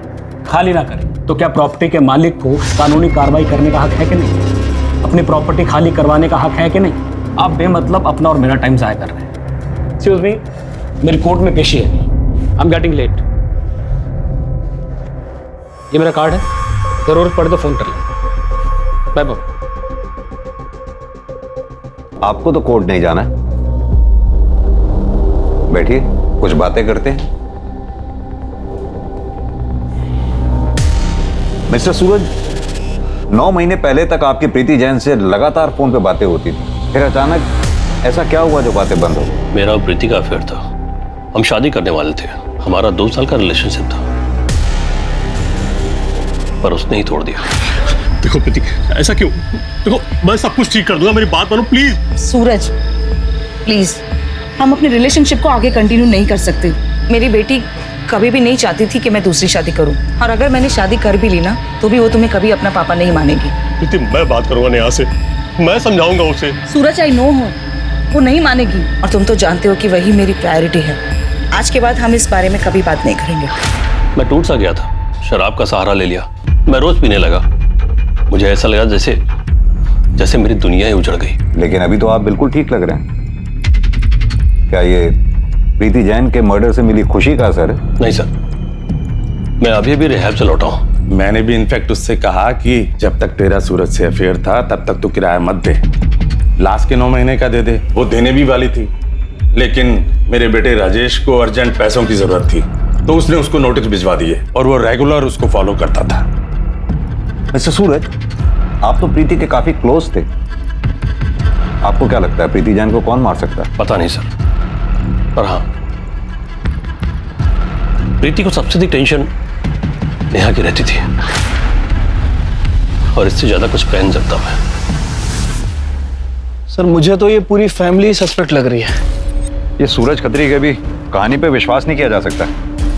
खाली ना करे, तो क्या प्रॉपर्टी के मालिक को कानूनी कार्रवाई करने का हक है कि नहीं? अपनी प्रॉपर्टी खाली करवाने का हक है कि नहीं? आप बेमतलब अपना और मेरा टाइम ज़ाया कर रहे हैं। एक्सक्यूज मी, मेरी कोर्ट में पेशी है, आई एम गेटिंग लेट। ये मेरा कार्ड है, जरूरत पड़े तो फोन कर लें। Bye bye. आपको तो कोर्ट नहीं जाना है, बैठिए, कुछ बातें करते हैं। मिस्टर सूरज, 9 महीने पहले तक आपकी प्रीति जैन से लगातार फोन पे बातें होती थी, फिर अचानक ऐसा क्या हुआ जो बातें बंद हो गई? मेरा और प्रीति का अफेयर था, हम शादी करने वाले थे, हमारा 2 साल का रिलेशनशिप था, पर उसने ही तोड़ दिया। देखो प्रीति, ऐसा क्यों? देखो मैं सब कुछ ठीक कर दूंगा, मेरी बात मानो प्लीज। सूरज प्लीज, हम अपने रिलेशनशिप को आगे कंटिन्यू नहीं कर सकते। मेरी बेटी कभी भी नहीं चाहती थी कि मैं दूसरी शादी करूं, और अगर मैंने शादी कर भी ली ना, तो भी वो तुम्हें कभी अपना पापा नहीं मानेगी। प्रीति, मैं बात करूंगा नेहा से, मैं समझाऊंगा उसे। सूरज, आई नो हो, वो नहीं मानेगी, और तुम तो जानते हो कि वही मेरी प्रायोरिटी है। आज के बाद हम इस बारे में कभी बात नहीं करेंगे। मैं टूट सा गया था, शराब का सहारा ले लिया, मैं रोज पीने लगा, मुझे ऐसा लगा जैसे मेरी दुनिया ही उजड़ गई। लेकिन अभी तो आप बिल्कुल ठीक लग रहे हैं। क्या ये प्रीति जैन के मर्डर से मिली खुशी का असर है? नहीं सर, मैं अभी भी रिहैब से लौटा हूं। मैंने भी इनफैक्ट उससे कहा कि जब तक तेरा सूरज से अफेयर था तब तक तो किराया मत दे, लास्ट के 9 महीने का दे दे। वो देने भी वाली थी, लेकिन मेरे बेटे राजेश को अर्जेंट पैसों की जरूरत थी, तो उसने उसको नोटिस भिजवा दिए और वो रेगुलर उसको फॉलो करता था। मिस्टर सूरज, आप तो प्रीति के काफी क्लोज थे, आपको क्या लगता है प्रीति जैन को कौन मार सकता है? पता नहीं सर, पर हाँ, प्रीति को सबसे अधिक टेंशन नेहा की रहती थी, और इससे ज्यादा कुछ कह नहीं सकता मैं। सर मुझे तो ये पूरी फैमिली सस्पेक्ट लग रही है। ये सूरज खत्री के भी कहानी पे विश्वास नहीं किया जा सकता।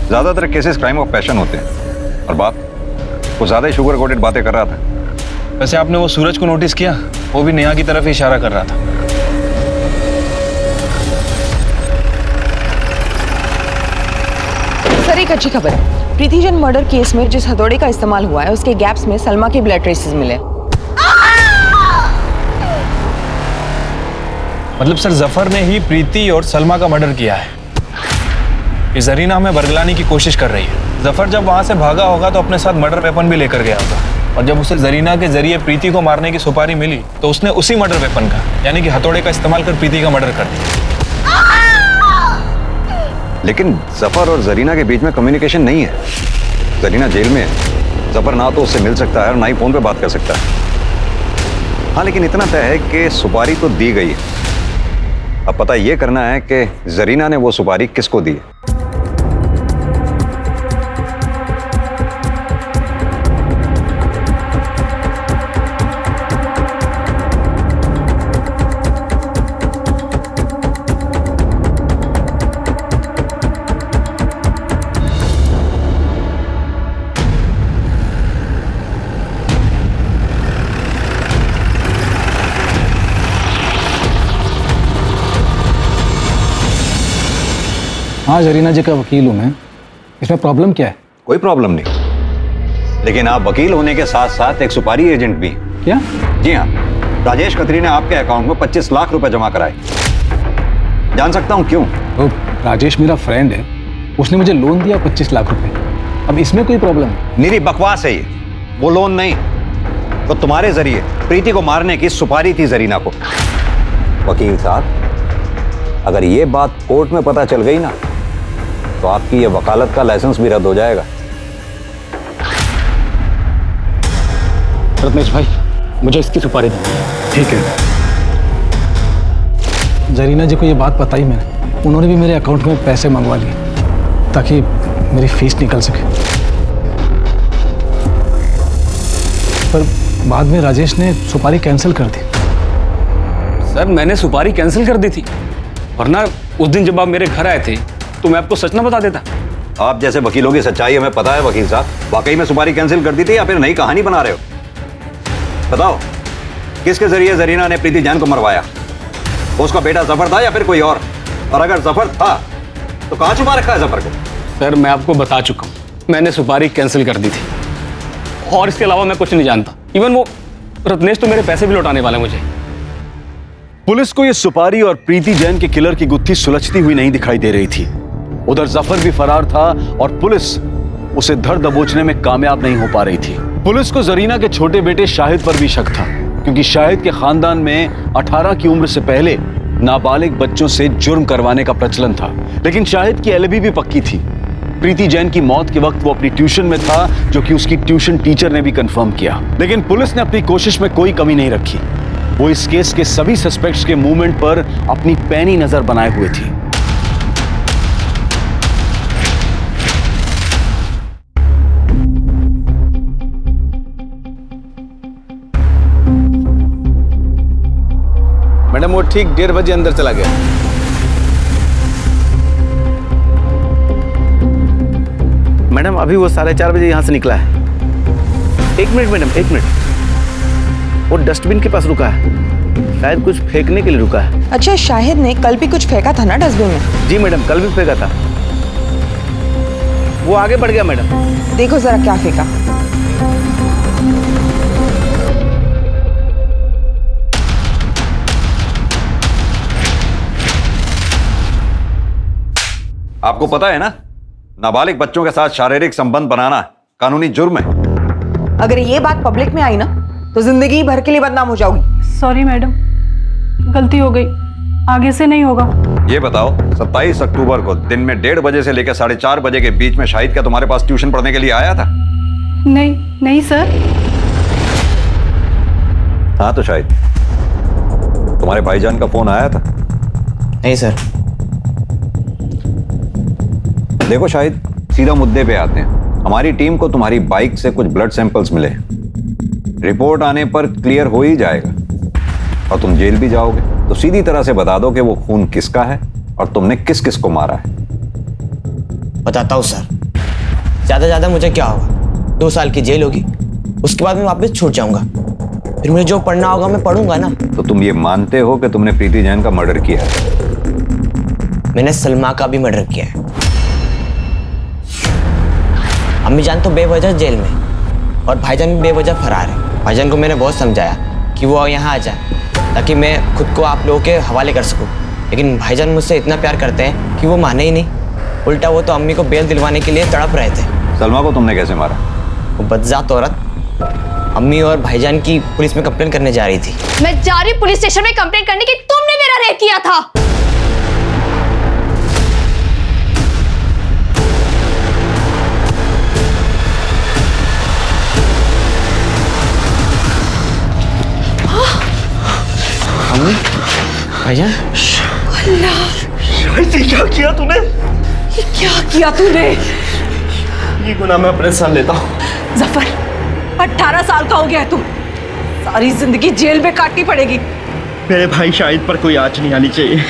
ज्यादातर केसेस क्राइम ऑफ पैशन होते हैं, और बात वो ज्यादा ही शुगर कोटेड बातें कर रहा था। वैसे आपने वो सूरज को नोटिस किया? वो भी नेहा की तरफ ही इशारा कर रहा था। सर, एक अच्छी खबर है, प्रीति जैन मर्डर केस में जिस हथौड़े का इस्तेमाल हुआ है उसके गैप्स में सलमा के ब्लड ट्रेसेस मिले। मतलब सर, जफर ने ही प्रीति और सलमा का मर्डर किया है। ये जरीना हमें बरगलाने की कोशिश कर रही है। जफर जब वहां से भागा होगा तो अपने साथ मर्डर वेपन भी लेकर गया होगा, और जब उसे जरीना के जरिए प्रीति को मारने की सुपारी मिली तो उसने उसी मर्डर वेपन का, यानी कि हथौड़े का इस्तेमाल कर प्रीति का मर्डर कर दिया। लेकिन जफर और जरीना के बीच में कम्युनिकेशन नहीं है। जरीना जेल में है, जफर ना तो उससे मिल सकता है और ना ही फोन पे बात कर सकता है। हाँ, लेकिन इतना तय है कि सुपारी तो दी गई है। अब पता ये करना है कि जरीना ने वो सुपारी किसको दी है। हाँ, जरीना जी का वकील हूँ मैं। इसमें प्रॉब्लम क्या है? कोई प्रॉब्लम नहीं, लेकिन आप वकील होने के साथ साथ एक सुपारी एजेंट भी हैं। क्या? जी हाँ, राजेश खत्री ने आपके अकाउंट में 25 लाख रुपए जमा कराए। जान सकता हूँ क्यों? तो राजेश मेरा फ्रेंड है, उसने मुझे लोन दिया 25 लाख रुपए। अब इसमें कोई प्रॉब्लम है? मेरी बकवास है ये, वो लोन नहीं, तो तुम्हारे जरिए प्रीति को मारने की सुपारी थी जरीना को। वकील साहब, अगर ये बात कोर्ट में पता चल गई ना, तो आपकी ये वकालत का लाइसेंस भी रद्द हो जाएगा। रत्नेश भाई, मुझे इसकी सुपारी दे। ठीक है। जरीना जी को ये बात बताई मैंने, उन्होंने भी मेरे अकाउंट में पैसे मंगवा लिए ताकि मेरी फीस निकल सके। पर बाद में राजेश ने सुपारी कैंसिल कर दी। सर मैंने सुपारी कैंसिल कर दी थी, वरना उस दिन जब आप मेरे घर आए थे तो मैं आपको सच ना बता देता। आप जैसे वकीलों की सच्चाई हमें पता है वकील साहब, वाकई में सुपारी कैंसिल कर दी थी या फिर नई कहानी बना रहे हो? बताओ, किसके जरिए जरीना ने प्रीति जैन को मरवाया? उसका बेटा जफर था या फिर कोई और अगर जफर था तो कहां छुपा रखा है जफर को? सर मैं आपको बता चुका हूँ, मैंने सुपारी कैंसिल कर दी थी और इसके अलावा मैं कुछ नहीं जानता। इवन वो रत्नेश तो मेरे पैसे भी लौटाने वाला है मुझे। पुलिस को यह सुपारी और प्रीति जैन के किलर की गुत्थी सुलझती हुई नहीं दिखाई दे रही थी। उधर जफर भी फरार था और पुलिस उसे धर दबोचने में कामयाब नहीं हो पा रही थी। पुलिस को जरीना के छोटे बेटे शाहिद पर भी शक था, क्योंकि शाहिद के खानदान में 18 की उम्र से पहले नाबालिग बच्चों से जुर्म करवाने का प्रचलन था। लेकिन शाहिद की एलिबी भी पक्की थी। प्रीति जैन की मौत के वक्त वो अपनी ट्यूशन में था, जो कि उसकी ट्यूशन टीचर ने भी कंफर्म किया। लेकिन पुलिस ने अपनी कोशिश में कोई कमी नहीं रखी। वो इस केस के सभी सस्पेक्ट्स के मूवमेंट पर अपनी पैनी नजर बनाए हुए थी। मैडम वो ठीक 1:30 बजे अंदर चला गया। मैडम अभी वो 4:30 बजे यहाँ से निकला है। 1 मिनट मैडम, 1 मिनट। वो डस्टबिन के पास रुका है, शायद कुछ फेंकने के लिए रुका है। अच्छा, शाहिद ने कल भी कुछ फेंका था ना डस्टबिन में? जी मैडम, कल भी फेंका था। वो आगे बढ़ गया मैडम। देखो जरा क्या फेंका। आपको पता है ना, नाबालिग बच्चों के साथ शारीरिक संबंध बनाना कानूनी जुर्म है। अगर ये बात पब्लिक में आई ना तो जिंदगी भर के लिए बदनाम हो जाओगी। सॉरी मैडम, गलती हो गई, आगे से नहीं होगा। ये बताओ, 27 अक्टूबर को दिन में 1:30 बजे से लेकर 4:30 बजे के बीच में शाहिद क्या तुम्हारे पास ट्यूशन पढ़ने के लिए आया था? नहीं सर। हाँ तो शाहिद, तुम्हारे भाईजान का फोन आया था? नहीं सर। देखो शाहिद, सीधा मुद्दे पे आते हैं। हमारी टीम को तुम्हारी बाइक से कुछ ब्लड सैंपल्स मिले। रिपोर्ट आने पर क्लियर हो ही जाएगा और तुम जेल भी जाओगे। तो सीधी तरह से बता दो कि वो खून किसका है और तुमने किस किस को मारा है। बताता हूँ सर। ज्यादा मुझे क्या होगा, 2 साल की जेल होगी, उसके बाद मैं वापस छूट जाऊंगा। फिर मुझे जो पढ़ना होगा मैं पढ़ूंगा ना। तो तुम ये मानते हो कि तुमने प्रीति जैन का मर्डर किया है? मैंने सलमा का भी मर्डर किया है। अम्मी जान तो बेवजह जेल में और भाईजान भी बेवजह फरार है। भाईजान को मैंने बहुत समझाया कि वो यहाँ आ जाए ताकि मैं खुद को आप लोगों के हवाले कर सकूं, लेकिन भाईजान मुझसे इतना प्यार करते हैं कि वो माने ही नहीं। उल्टा वो तो अम्मी को बेल दिलवाने के लिए तड़प रहे थे। सलमा को तुमने कैसे मारा? वो बदजात औरत अम्मी और भाईजान की पुलिस में कंप्लेन करने जा रही थी। मैं जा रही पुलिस स्टेशन में कंप्लेन करने की, तुमने मेरा रेप किया था। भाईजान, शाहिद, ये क्या किया तूने? ये क्या किया तूने? ये गुनाह मैं अपने साथ लेता हूँ। जफर, 18 साल का हो गया है तू, सारी जिंदगी जेल में काटनी पड़ेगी। मेरे भाई शाहिद पर कोई आँच नहीं आनी चाहिए।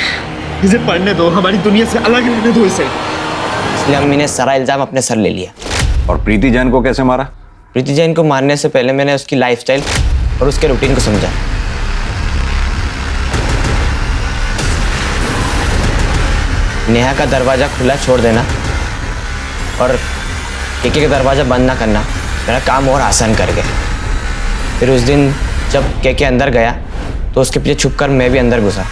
इसे पढ़ने दो, हमारी दुनिया से अलग रहने दो इसे। इसलिए अम्मी ने सारा इल्जाम अपने सर ले लिया। और प्रीति जैन को कैसे मारा? प्रीति जैन को मारने से पहले मैंने उसकी लाइफस्टाइल और उसके रूटीन को समझा। नेहा का दरवाज़ा खुला छोड़ देना और केके का दरवाज़ा बंद ना करना मेरा काम और आसान कर गया। फिर उस दिन जब केके अंदर गया तो उसके पीछे छुपकर मैं भी अंदर घुसा।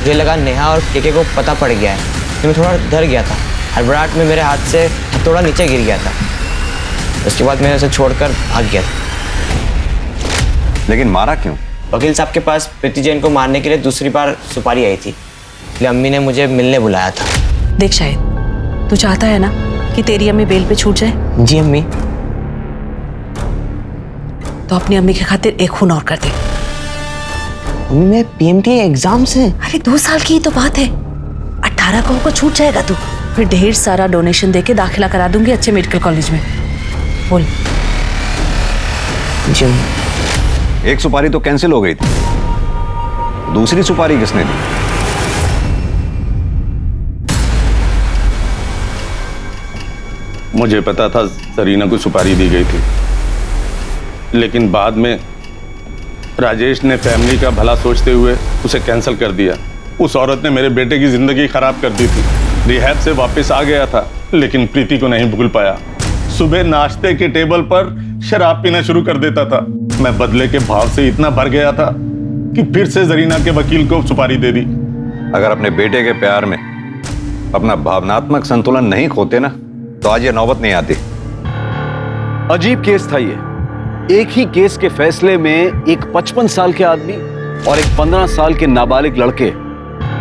मुझे लगा नेहा और केके को पता पड़ गया है, तो मैं थोड़ा डर गया था। हड़बड़ाहट में मेरे हाथ से हथौड़ा नीचे गिर गया था। उसके बाद मैंने उसे छोड़कर भाग गया था। लेकिन मारा क्यों? वकील साहब के पास प्रीति जैन को मारने के लिए दूसरी बार सुपारी आई थी, इसलिए अम्मी ने मुझे मिलने बुलाया था। देख शाहिद, तू चाहता है ना कि तेरी अम्मी बेल पे छूट जाए? जी अम्मी। तो अपनी अम्मी के खातिर एक खून और कर दे। अम्मी मैं पीएमटी एग्जाम से। अरे 2 साल की ही तो बात है, 18 को छूट जाएगा तू। फिर ढेर सारा डोनेशन देके दाखिला करा दूंगी अच्छे मेडिकल कॉलेज में। बोल। जी एक सुपारी तो कैंसिल हो गई थी, दूसरी सुपारी किसने दी? मुझे पता था जरीना को सुपारी दी गई थी, लेकिन बाद में राजेश ने फैमिली का भला सोचते हुए उसे कैंसिल कर दिया। उस औरत ने मेरे बेटे की जिंदगी खराब कर दी थी। रिहैब से वापस आ गया था, लेकिन प्रीति को नहीं भूल पाया। सुबह नाश्ते के टेबल पर शराब पीना शुरू कर देता था। मैं बदले के भाव से इतना भर गया था कि फिर से जरीना के वकील को सुपारी दे दी। अगर अपने बेटे के प्यार में अपना भावनात्मक संतुलन नहीं खोते ना, तो आज ये नौबत नहीं आती। अजीब केस था ये। एक ही केस के फैसले में एक 55 साल के आदमी और एक 15 साल के नाबालिग लड़के,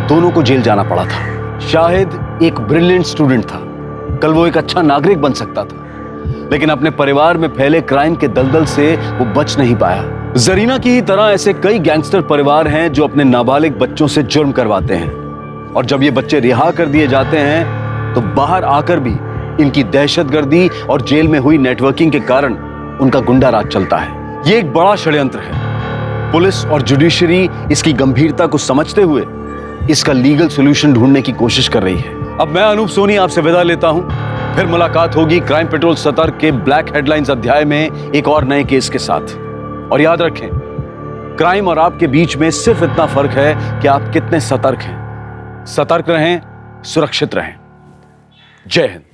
दोनों को जेल जाना पड़ा था। शाहिद एक ब्रिलियंट स्टूडेंट था, कल वो एक अच्छा नागरिक बन सकता था, लेकिन अपने परिवार में फैले क्राइम के दलदल से वो बच नहीं पाया। जरीना की ही तरह ऐसे कई गैंगस्टर परिवार हैं जो अपने नाबालिग बच्चों से जुर्म करवाते हैं, और जब ये बच्चे रिहा कर दिए जाते हैं तो बाहर आकर भी इनकी दहशतगर्दी और जेल में हुई नेटवर्किंग के कारण उनका गुंडा राज चलता है। ये एक बड़ा षड्यंत्र है। पुलिस और जुडिशरी इसकी गंभीरता को समझते हुए इसका लीगल सॉल्यूशन ढूंढने की कोशिश कर रही है। अब मैं अनूप सोनी आपसे विदा लेता हूं। फिर मुलाकात होगी क्राइम पेट्रोल सतर्क के ब्लैक हेडलाइंस अध्याय में एक और नए केस के साथ। और याद रखें, क्राइम और आपके बीच में सिर्फ इतना फर्क है कि आप कितने सतर्क हैं। सतर्क रहें, सुरक्षित रहें। जय हिंद।